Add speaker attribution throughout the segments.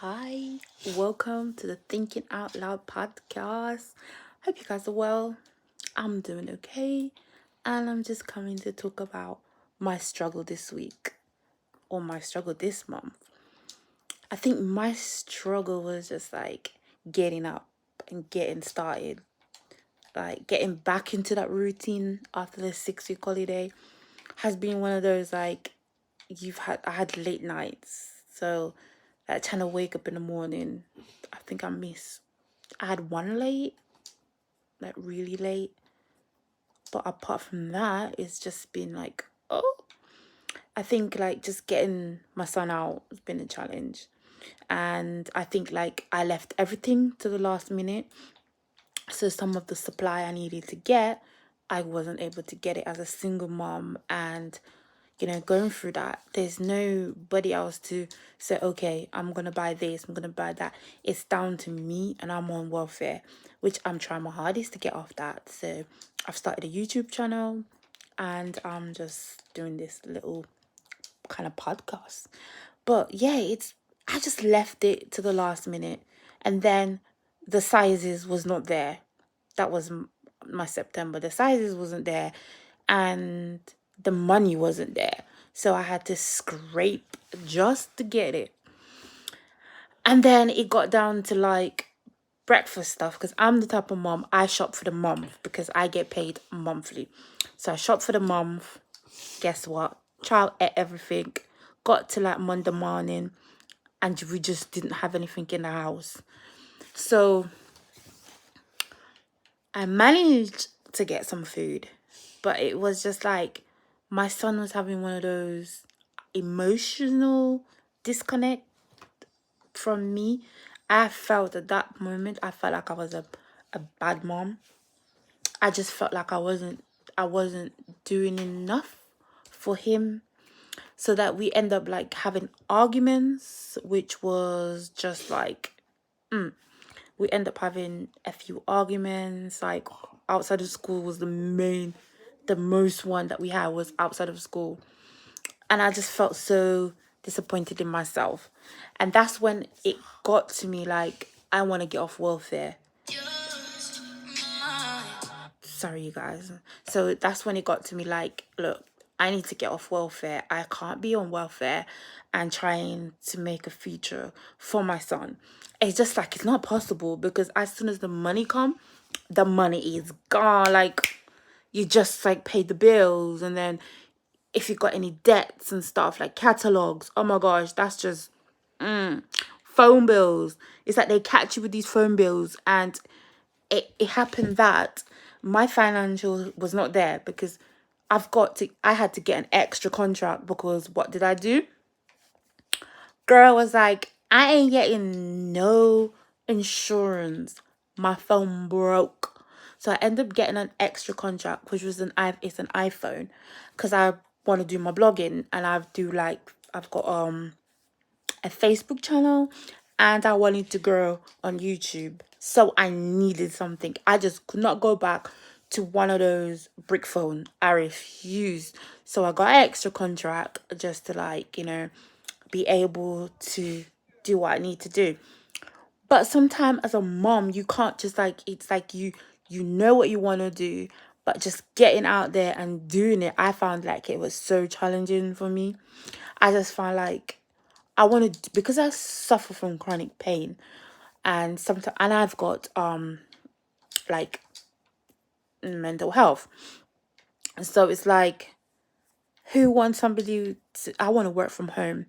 Speaker 1: Hi, welcome to the Thinking Out Loud podcast. Hope you guys are well. I'm doing okay, and I'm just coming to talk about my struggle this week or my struggle this month. I think my struggle was just like getting up and getting started, like getting back into that routine after the 6 week holiday has been one of those like I had late nights, so like trying to wake up in the morning. I had one late, like really late. But apart from that, it's just been like, oh, I think like just getting my son out has been a challenge. And I think like I left everything to the last minute. So some of the supply I needed to get, I wasn't able to get it as a single mom. And going through that, there's nobody else to say, okay, I'm going to buy this, I'm going to buy that. It's down to me, and I'm on welfare, which I'm trying my hardest to get off that. So I've started a YouTube channel, and I'm just doing this little kind of podcast. But yeah, I just left it to the last minute, and then the sizes was not there. That was my September. The sizes wasn't there, and the money wasn't there. So I had to scrape just to get it. And then it got down to like breakfast stuff, because I'm the type of mom, I shop for the month because I get paid monthly. So I shop for the month. Guess what? Child ate everything. Got to like Monday morning, and we just didn't have anything in the house. So I managed to get some food, but it was just like my son was having one of those emotional disconnect from me. I felt at that moment, I felt like I was a bad mom. I just felt like I wasn't doing enough for him, so that we end up like having arguments, which was just like we end up having a few arguments. Like outside of school was the most one that we had was outside of school. And I just felt so disappointed in myself. And that's when it got to me like, I want to get off welfare. Sorry, you guys. So that's when it got to me like, look, I need to get off welfare. I can't be on welfare and trying to make a future for my son. It's just like, it's not possible, because as soon as the money come, the money is gone. Like, you just like pay the bills, and then if you got any debts and stuff like catalogs, oh my gosh, that's just phone bills. It's like they catch you with these phone bills, and it happened that my financial was not there, because I had to get an extra contract, because what did I do? Girl was like, I ain't getting no insurance. My phone broke. So I ended up getting an extra contract, which was it's an iPhone, because I want to do my blogging, and I've got a Facebook channel, and I wanted to grow on YouTube. So I needed something. I just could not go back to one of those brick phone. I refused. So I got an extra contract just to be able to do what I need to do. But sometimes as a mom, you can't just it's like you know what you want to do, but just getting out there and doing it, I found like it was so challenging for me. I just found like I wanted, because I suffer from chronic pain, and sometimes, and I've got like mental health. And so it's like, who wants somebody to, I want to work from home,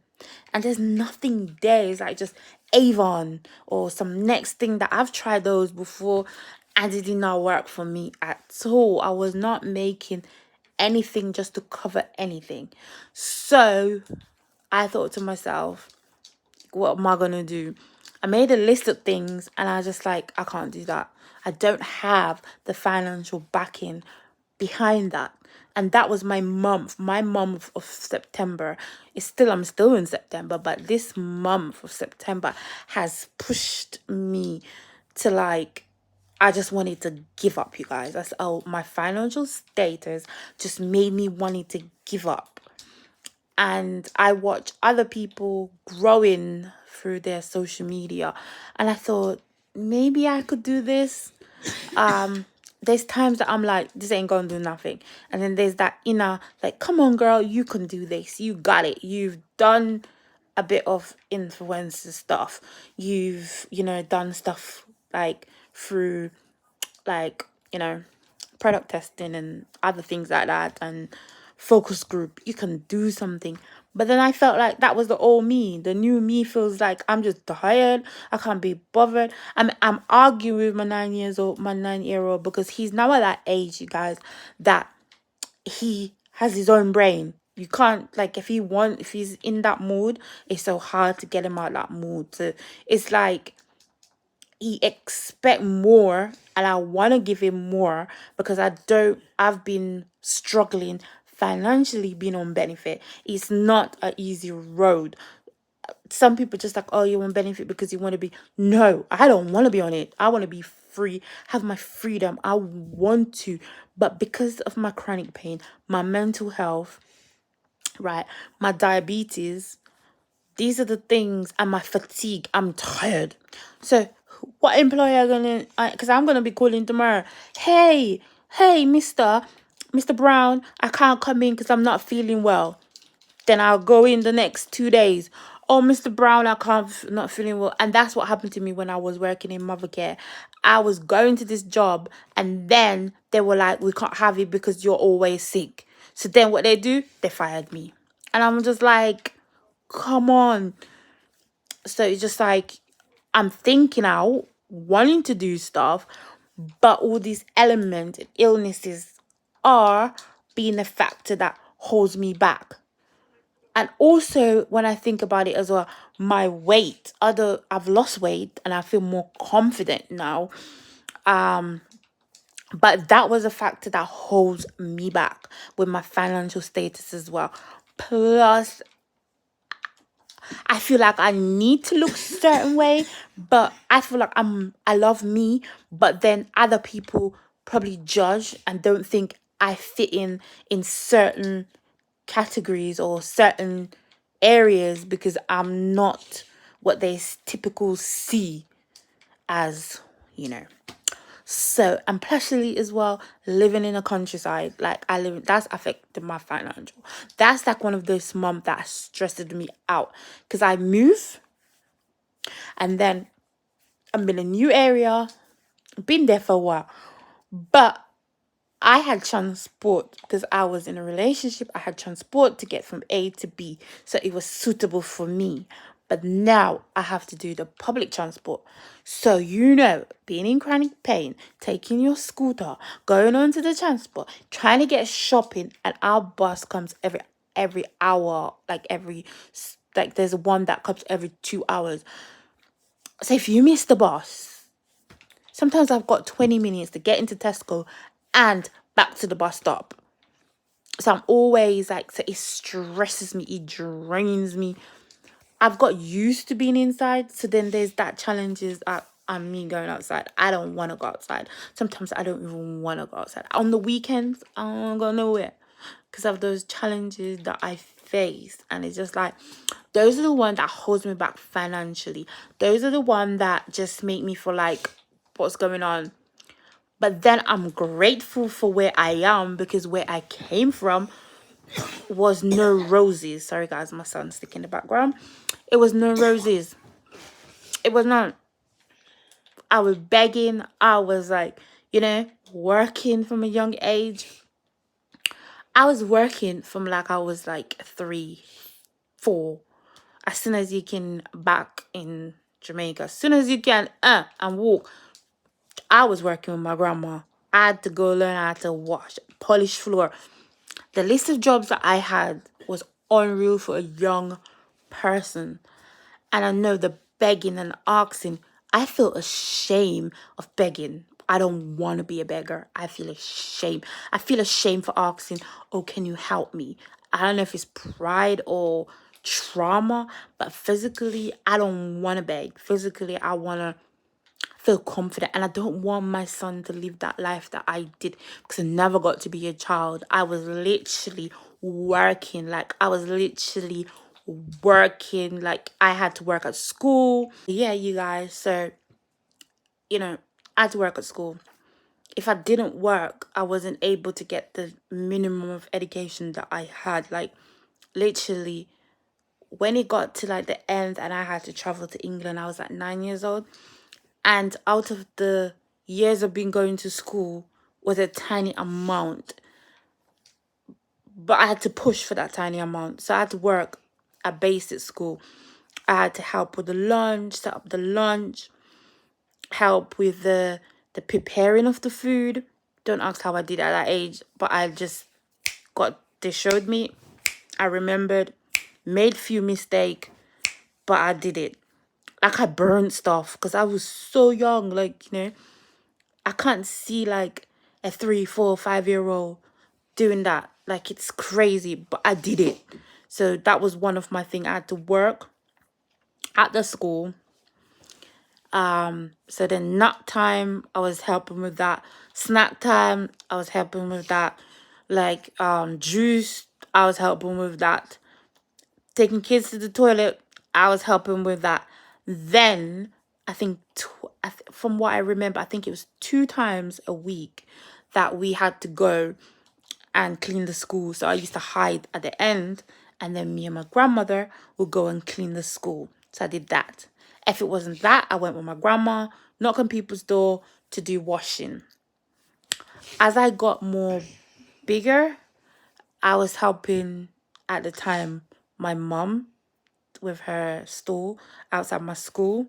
Speaker 1: and there's nothing there. It's like just Avon or some next thing that I've tried those before, and it did not work for me at all. I was not making anything just to cover anything. So I thought to myself, what am I gonna do? I made a list of things, and I just like, I can't do that. I don't have the financial backing behind that. And that was my month. My month of September is still, I'm still in September, but this month of September has pushed me to like, I just wanted to give up, you guys. My financial status just made me wanting to give up. and I watch other people growing through their social media, and I thought maybe I could do this. um there's times that I'm like, this ain't gonna do nothing, and then there's that inner like, come on girl, you can do this, you got it, you've done a bit of influencer stuff, you've, you know, done stuff like through, like, you know, product testing and other things like that, and focus group, you can do something. But then I felt like that was the old me. The new me feels like I'm just tired, I can't be bothered. I'm arguing with my 9 year old, because he's now at that age, you guys, that he has his own brain. You can't, like, if he's in that mood, it's so hard to get him out of that mood. So it's like he expect more, and I want to give him more, because I've been struggling financially, being on benefit. It's not an easy road. Some people just like, oh, you want benefit because you want to be. No, I don't want to be on it. I want to be free, have my freedom. I want to. But because of my chronic pain, my mental health, right, my diabetes, these are the things, and my fatigue, I'm tired. So what employer gonna, because I'm gonna be calling tomorrow, hey, Mr. Brown, I can't come in because I'm not feeling well. Then I'll go in the next 2 days. Oh, Mr. Brown, I can't, not feeling well. And that's what happened to me when I was working in mother care. I was going to this job, and then they were like, we can't have you because you're always sick. So then what they do, they fired me. And I'm just like, come on. So it's just like, I'm thinking out, wanting to do stuff, but all these elements and illnesses are being a factor that holds me back. And also, when I think about it as well, my weight, I've lost weight and I feel more confident now. But that was a factor that holds me back with my financial status as well. Plus, I feel like I need to look a certain way, but I feel like I love me, but then other people probably judge and don't think I fit in certain categories or certain areas, because I'm not what they typical see as, you know. So, and partially as well, living in the countryside, like that's affected my financial. That's like one of those months that stressed me out, because I move, and then I'm in a new area, been there for a while, but I had transport because I was in a relationship. I had transport to get from A to B, so it was suitable for me. But now I have to do the public transport. So, you know, being in chronic pain, taking your scooter, going onto the transport, trying to get shopping, and our bus comes every hour, like there's one that comes every 2 hours. So if you miss the bus, sometimes I've got 20 minutes to get into Tesco and back to the bus stop. So I'm always like, so it stresses me, it drains me. I've got used to being inside. So then there's that challenges on me going outside. I don't want to go outside. Sometimes I don't even want to go outside. On the weekends, I don't go nowhere because of those challenges that I face. And it's just like, those are the ones that holds me back financially. Those are the ones that just make me feel like, what's going on? But then I'm grateful for where I am, because where I came from was no roses. Sorry guys, my son's sticking in the background. It was no roses. It was not. I was begging. I was like, you know, working from a young age. I was working from like I was like 3, 4. As soon as you can, back in Jamaica, as soon as you can, and walk. I was working with my grandma. I had to go learn how to wash, polish floor. The list of jobs that I had was unreal for a young person. And I know the begging and asking, I feel ashamed of begging. I don't want to be a beggar. I feel ashamed. I feel ashamed for asking, oh, can you help me? I don't know if it's pride or trauma, but physically, I don't want to beg. Physically, I want to feel confident, and I don't want my son to live that life that I did, because I never got to be a child. I was literally working. Like, I was literally working. Like, I had to work at school. Yeah, you guys. So, I had to work at school. If I didn't work, I wasn't able to get the minimum of education that I had. Like, literally, when it got to like the end and I had to travel to England, I was like 9 years old. And out of the years of being going to school was a tiny amount. But I had to push for that tiny amount. So I had to work at basic school. I had to help with the lunch, set up the lunch, help with the preparing of the food. Don't ask how I did at that age, but I just they showed me. I remembered, made few mistake, but I did it. Like, I burned stuff because I was so young. Like, I can't see like a 3, 4, 5-year-old doing that. Like, it's crazy, but I did it. So that was one of my things. I had to work at the school. So then nap time, I was helping with that. Snack time, I was helping with that. Like, juice, I was helping with that. Taking kids to the toilet, I was helping with that. Then I think from what I remember, I think it was 2 times a week that we had to go and clean the school. So I used to hide at the end, and then me and my grandmother would go and clean the school. So I did that. If it wasn't that, I went with my grandma, knock on people's door to do washing. As I got more bigger, I was helping at the time my mum with her store outside my school.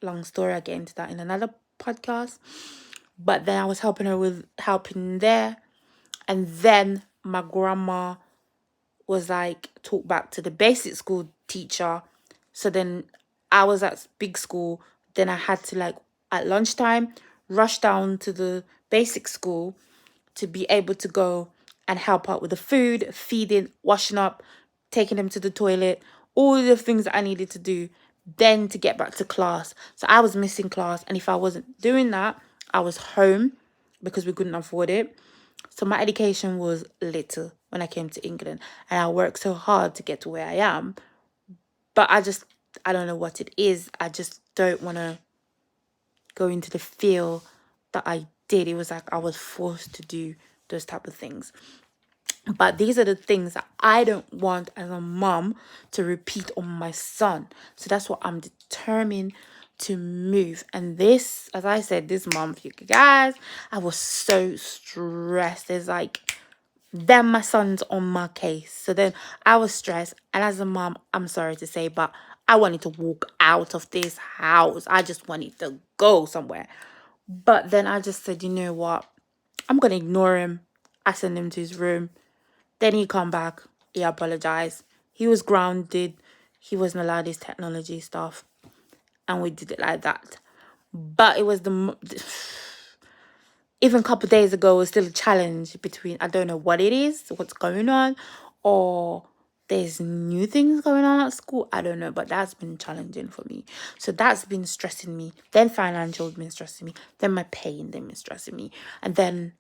Speaker 1: Long story, I'll get into that in another podcast. But then I was helping her with helping there. And then my grandma was like, talk back to the basic school teacher. So then I was at big school. Then I had to, like, at lunchtime, rush down to the basic school to be able to go and help out with the food, feeding, washing up, taking them to the toilet, all the things that I needed to do, then to get back to class. So I was missing class. And if I wasn't doing that, I was home because we couldn't afford it. So my education was little when I came to England. And I worked so hard to get to where I am. But I don't know what it is. I just don't want to go into the field that I did. It was like I was forced to do those type of things. But these are the things that I don't want as a mom to repeat on my son. So that's what I'm determined to move. And this, as I said, this month, you guys, I was so stressed. It's like, then my son's on my case. So then I was stressed. And as a mom, I'm sorry to say, but I wanted to walk out of this house. I just wanted to go somewhere. But then I just said, you know what? I'm going to ignore him. I sent him to his room. Then he come back. He apologized. He was grounded. He wasn't allowed his technology stuff. And we did it like that. But it was even a couple of days ago, it was still a challenge between, I don't know what it is, what's going on, or there's new things going on at school. I don't know, but that's been challenging for me. So that's been stressing me. Then financial has been stressing me. Then my pain, then been stressing me. And then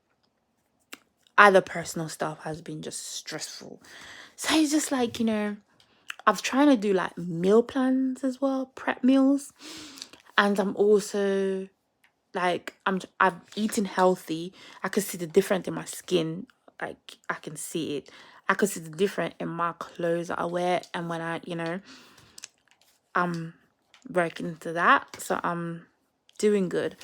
Speaker 1: other personal stuff has been just stressful. So it's just like, I'm trying to do like meal plans as well, prep meals. And I'm also like, I've eaten healthy. I can see the difference in my skin. Like, I can see it. I can see the difference in my clothes that I wear. And when I'm working into that. So I'm doing good.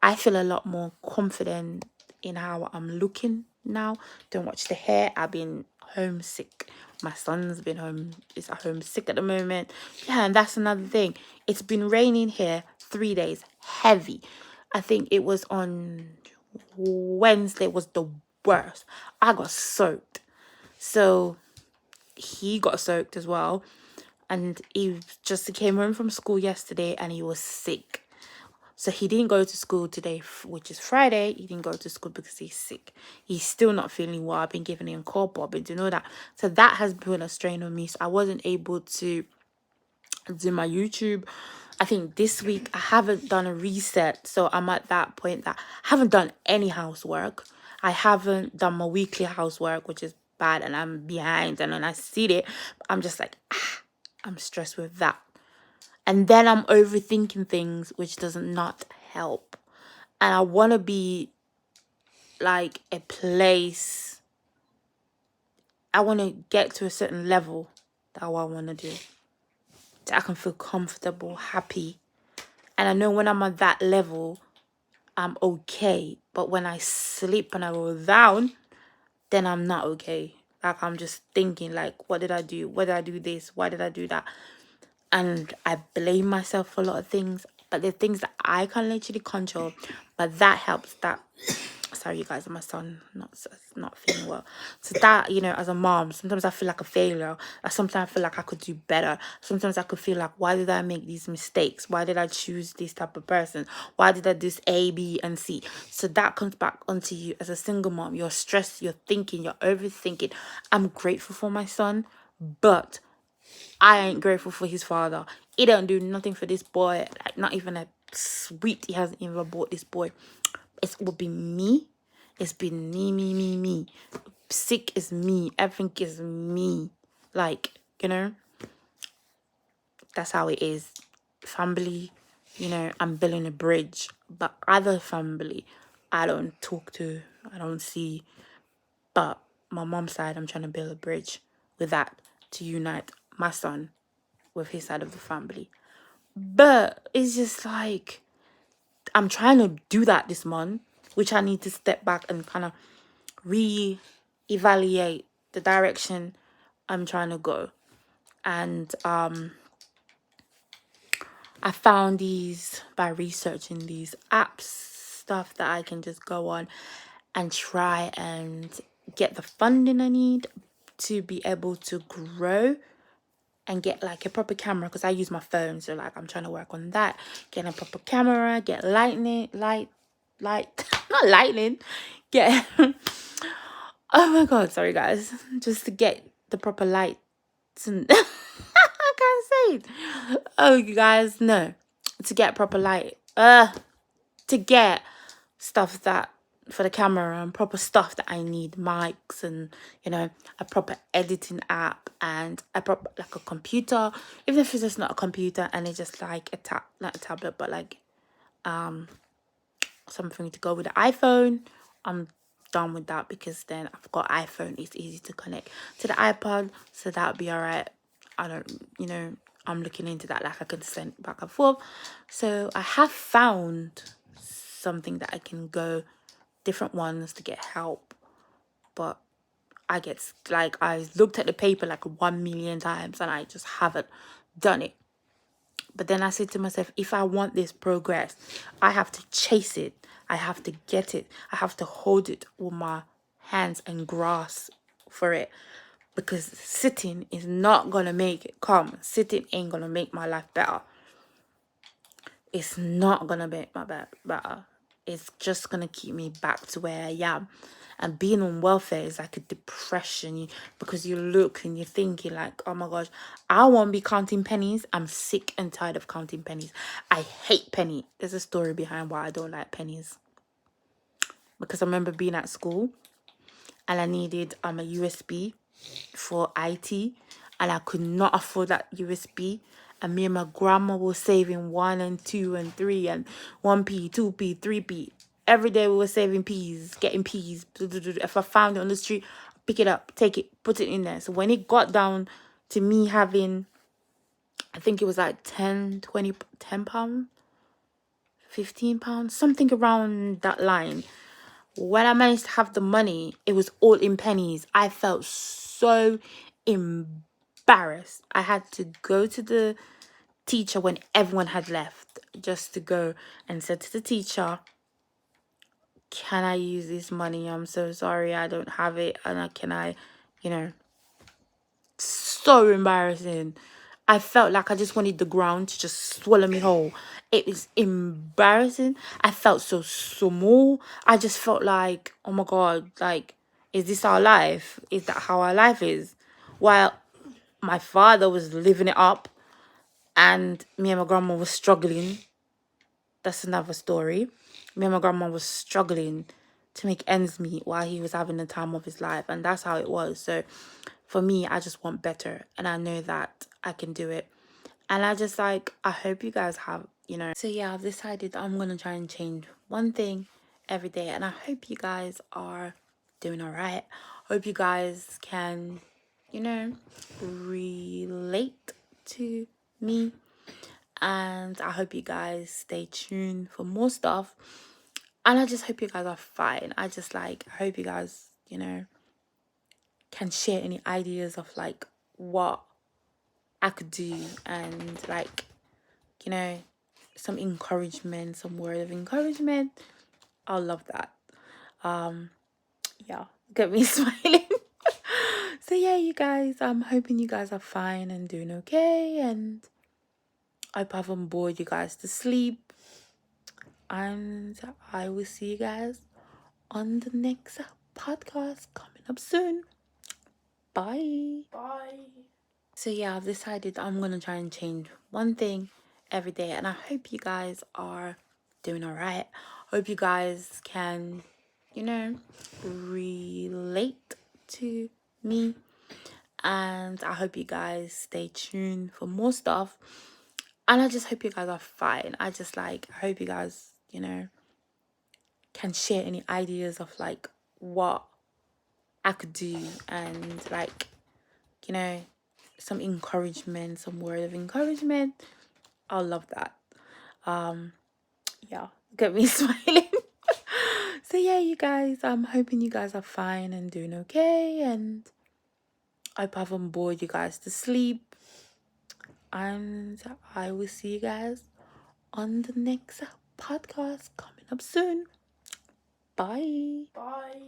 Speaker 1: I feel a lot more confident in how I'm looking now. Don't watch the hair. I've been homesick. My son's been is at home sick at the moment. Yeah, and that's another thing. It's been raining here 3 days, heavy. I think it was on Wednesday was the worst. I got soaked. So he got soaked as well. And he just came home from school yesterday and he was sick. So he didn't go to school today, which is Friday. He didn't go to school because he's sick. He's still not feeling well. I've been giving him cold pop and all that. So that has put a strain on me. So I wasn't able to do my YouTube. I think this week I haven't done a reset. So I'm at that point that I haven't done any housework. I haven't done my weekly housework, which is bad and I'm behind and then I see it, I'm just like, I'm stressed with that. And then I'm overthinking things, which does not help. And I want to be like a place, I want to get to a certain level. That's what I want to do. So I can feel comfortable, happy. And I know when I'm at that level, I'm okay. But when I sleep and I go down, then I'm not okay. Like I'm just thinking like, what did I do? Why did I do this? Why did I do that? And I blame myself for a lot of things. But the things that I can literally control, but that helps. That, sorry you guys, my son not feeling well. So that, you know, as a mom, sometimes I feel like a failure. Sometimes I feel like I could do better. Sometimes I could feel like, why did I make these mistakes? Why did I choose this type of person? Why did I do this A, B, and C? So that comes back onto you as a single mom. You're stressed, you're thinking, you're overthinking. I'm grateful for my son, but I ain't grateful for his father. He don't do nothing for this boy. Like, not even a sweet. He hasn't even bought this boy. It will be me. It's been me. Sick is me. Everything is me. Like, you know, that's how it is. Family, you know, I'm building a bridge. But other family, I don't talk to. I don't see. But my mom's side, I'm trying to build a bridge with that to unite my son with his side of the family. But it's just like, I'm trying to do that this month, which I need to step back and kind of re-evaluate the direction I'm trying to go. And I found these by researching these apps, stuff that I can just go on and try and get the funding I need to be able to grow and get like a proper camera, because I use my phone, so like I'm trying to work on that, get a proper camera, get not lightning, get oh my god, sorry guys, just to get the proper lights and I can't say it. Oh you guys, no, to get proper light, to get stuff that for the camera and proper stuff that I need, mics and, you know, a proper editing app and a proper, like a computer, even if it's just not a computer and it's just like not a tablet, but like something to go with the iPhone. I'm done with that, because then I've got iPhone, it's easy to connect to the iPod, so that'll be all right. I don't, you know, I'm looking into that, like I can send back and forth. So I have found something that I can go different ones to get help, but I get like, I looked at the paper like 1,000,000 times and I just haven't done it. But then I said to myself, if I want this progress, I have to chase it. I have to get it. I have to hold it with my hands and grasp for it, because sitting is not gonna make it come. Sitting ain't gonna make my life better. It's not gonna make my life better. It's just gonna keep me back to where I am. And being on welfare is like a depression, because you look and you're thinking like, oh my gosh, I won't be counting pennies. I'm sick and tired of counting pennies. I hate penny. There's a story behind why I don't like pennies. Because I remember being at school and I needed a USB for IT, and I could not afford that USB. And me and my grandma were saving 1 and 2 and 3 and 1p, 2p, 3p. Every day we were saving peas, getting peas. If I found it on the street, pick it up, take it, put it in there. So when it got down to me having, I think it was like 10, 20, 10 pounds, 15 pounds, something around that line. When I managed to have the money, it was all in pennies. I felt so embarrassed. I had to go to the teacher when everyone had left, just to go and said to the teacher, can I use this money? I'm so sorry, I don't have it. And can I, you know, so embarrassing. I felt like I just wanted the ground to just swallow me whole. It was embarrassing. I felt so small. I just felt like, oh my God, like, is this our life? Is that how our life is? While my father was living it up and me and my grandma was struggling. That's another story. Me and my grandma was struggling to make ends meet while he was having the time of his life, and that's how it was. So for me, I just want better, and I know that I can do it. And I just like, I hope you guys have, so yeah, I've decided I'm gonna try and change one thing every day, and I hope you guys are doing all right. Hope you guys can, relate to me, and I hope you guys stay tuned for more stuff. And I just hope you guys are fine. I just like, I hope you guys, can share any ideas of like what I could do, and like, some encouragement, some word of encouragement. I'll love that. Yeah, get me smiling. So yeah, you guys, I'm hoping you guys are fine and doing okay, and I hope I haven't bored you guys to sleep. And I will see you guys on the next podcast coming up soon. Bye.
Speaker 2: Bye.
Speaker 1: So yeah, I've decided I'm gonna try and change one thing every day, and I hope you guys are doing all right. Hope you guys can, relate to me, and I hope you guys stay tuned for more stuff. And I just hope you guys are fine. I just like, I hope you guys, can share any ideas of like what I could do, and like, some encouragement, some word of encouragement. I'll love that. Yeah, get me smiling. So yeah, you guys, I'm hoping you guys are fine and doing okay, and I hope I haven't bored you guys to sleep. And I will see you guys on the next podcast coming up soon. Bye.
Speaker 2: Bye.